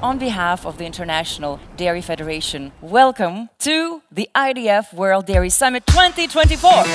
on behalf of the International Dairy Federation, welcome to the IDF World Dairy Summit 2024.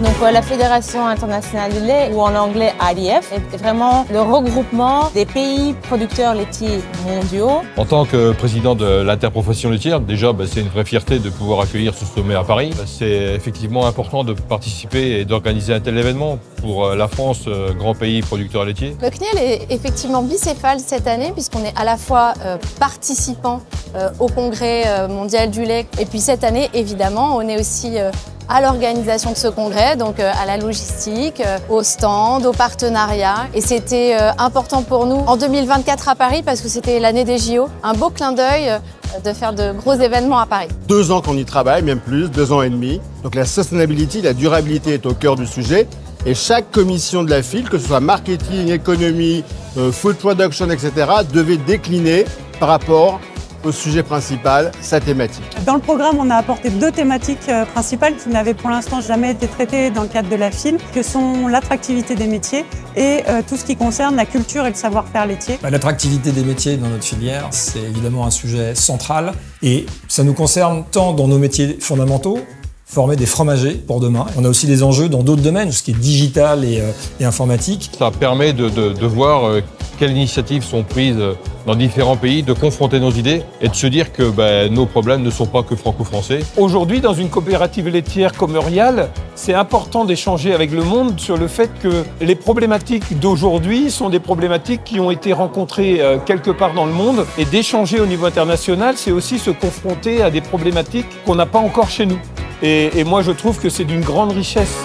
Donc la Fédération internationale du lait, ou en anglais IDF, est vraiment le regroupement des pays producteurs laitiers mondiaux. En tant que président de l'interprofession laitière, déjà c'est une vraie fierté de pouvoir accueillir ce sommet à Paris. C'est effectivement important de participer et d'organiser un tel événement pour la France, grand pays producteur laitier. Le CNIEL est effectivement bicéphale cette année puisqu'on est à la fois participant au congrès mondial du lait et puis cette année évidemment on est aussi à l'organisation de ce congrès, donc à la logistique, au stand, au partenariat. Et c'était important pour nous en 2024 à Paris parce que c'était l'année des JO. Un beau clin d'œil de faire de gros événements à Paris. 2 ans qu'on y travaille, même plus, 2 ans et demi. Donc la sustainability, la durabilité est au cœur du sujet. Et chaque commission de la FIL, que ce soit marketing, économie, food production, etc., devait décliner par rapport au sujet principal, sa thématique. Dans le programme, on a apporté 2 thématiques principales qui n'avaient pour l'instant jamais été traitées dans le cadre de la FIL, que sont l'attractivité des métiers et tout ce qui concerne la culture et le savoir-faire laitier. L'attractivité des métiers dans notre filière, c'est évidemment un sujet central et ça nous concerne tant dans nos métiers fondamentaux, former des fromagers pour demain. On a aussi des enjeux dans d'autres domaines, ce qui est digital et informatique. Ça permet de voir quelles initiatives sont prises dans différents pays, de confronter nos idées et de se dire que nos problèmes ne sont pas que franco-français. Aujourd'hui, dans une coopérative laitière comme Eurial, c'est important d'échanger avec le monde sur le fait que les problématiques d'aujourd'hui sont des problématiques qui ont été rencontrées quelque part dans le monde. Et d'échanger au niveau international, c'est aussi se confronter à des problématiques qu'on n'a pas encore chez nous. Et moi, je trouve que c'est d'une grande richesse.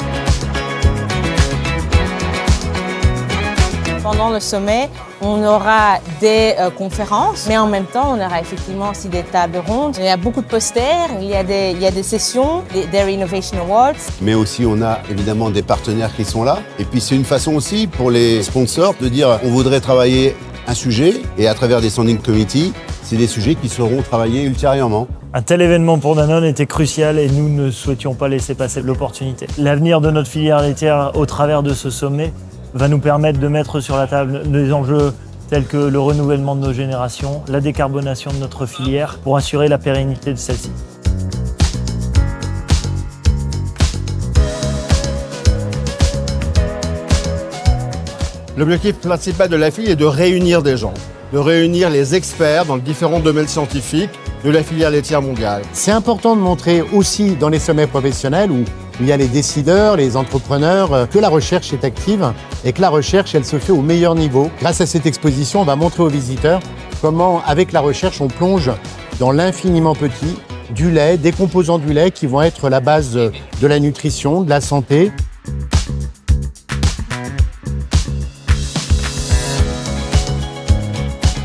Pendant le sommet, on aura des conférences, mais en même temps, on aura effectivement aussi des tables rondes. Il y a beaucoup de posters, il y a des sessions, des Dairy Innovation Awards. Mais aussi, on a évidemment des partenaires qui sont là. Et puis, c'est une façon aussi pour les sponsors de dire on voudrait travailler un sujet et à travers des standing committees, c'est des sujets qui seront travaillés ultérieurement. Un tel événement pour Danone était crucial et nous ne souhaitions pas laisser passer l'opportunité. L'avenir de notre filière laitière au travers de ce sommet va nous permettre de mettre sur la table des enjeux tels que le renouvellement de nos générations, la décarbonation de notre filière pour assurer la pérennité de celle-ci. L'objectif principal de la FIL est de réunir des gens, de réunir les experts dans différents domaines scientifiques de la filière laitière mondiale. C'est important de montrer aussi dans les sommets professionnels où il y a les décideurs, les entrepreneurs, que la recherche est active et que la recherche, elle se fait au meilleur niveau. Grâce à cette exposition, on va montrer aux visiteurs comment, avec la recherche, on plonge dans l'infiniment petit du lait, des composants du lait qui vont être la base de la nutrition, de la santé.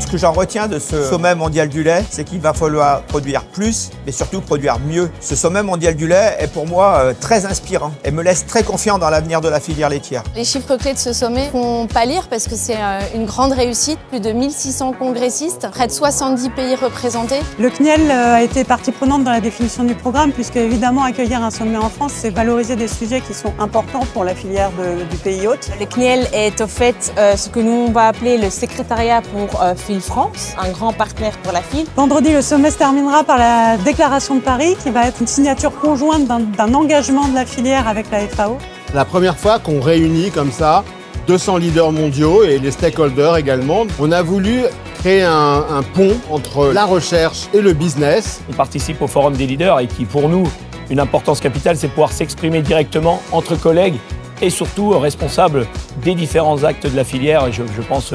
Ce que j'en retiens de ce sommet mondial du lait, c'est qu'il va falloir produire plus, mais surtout produire mieux. Ce sommet mondial du lait est pour moi très inspirant et me laisse très confiant dans l'avenir de la filière laitière. Les chiffres clés de ce sommet font pâlir parce que c'est une grande réussite. Plus de 1600 congressistes, près de 70 pays représentés. Le CNIEL a été partie prenante dans la définition du programme puisque évidemment accueillir un sommet en France, c'est valoriser des sujets qui sont importants pour la filière du pays hôte. Le CNIEL est au fait ce que nous on va appeler le secrétariat pour FIL France, un grand partenaire pour la FIL. Vendredi, le sommet se terminera par la déclaration de Paris qui va être une signature conjointe d'un engagement de la filière avec la FAO. La première fois qu'on réunit comme ça 200 leaders mondiaux et les stakeholders également. On a voulu créer un pont entre la recherche et le business. On participe au Forum des leaders et qui, pour nous, une importance capitale, c'est pouvoir s'exprimer directement entre collègues et surtout responsables des différents actes de la filière. Et je pense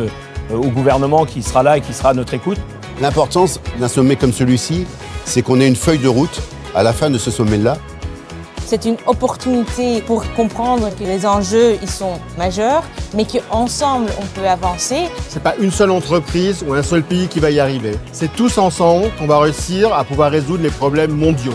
au gouvernement qui sera là et qui sera à notre écoute. L'importance d'un sommet comme celui-ci, c'est qu'on ait une feuille de route à la fin de ce sommet-là. C'est une opportunité pour comprendre que les enjeux ils sont majeurs, mais qu'ensemble on peut avancer. C'est pas une seule entreprise ou un seul pays qui va y arriver. C'est tous ensemble qu'on va réussir à pouvoir résoudre les problèmes mondiaux.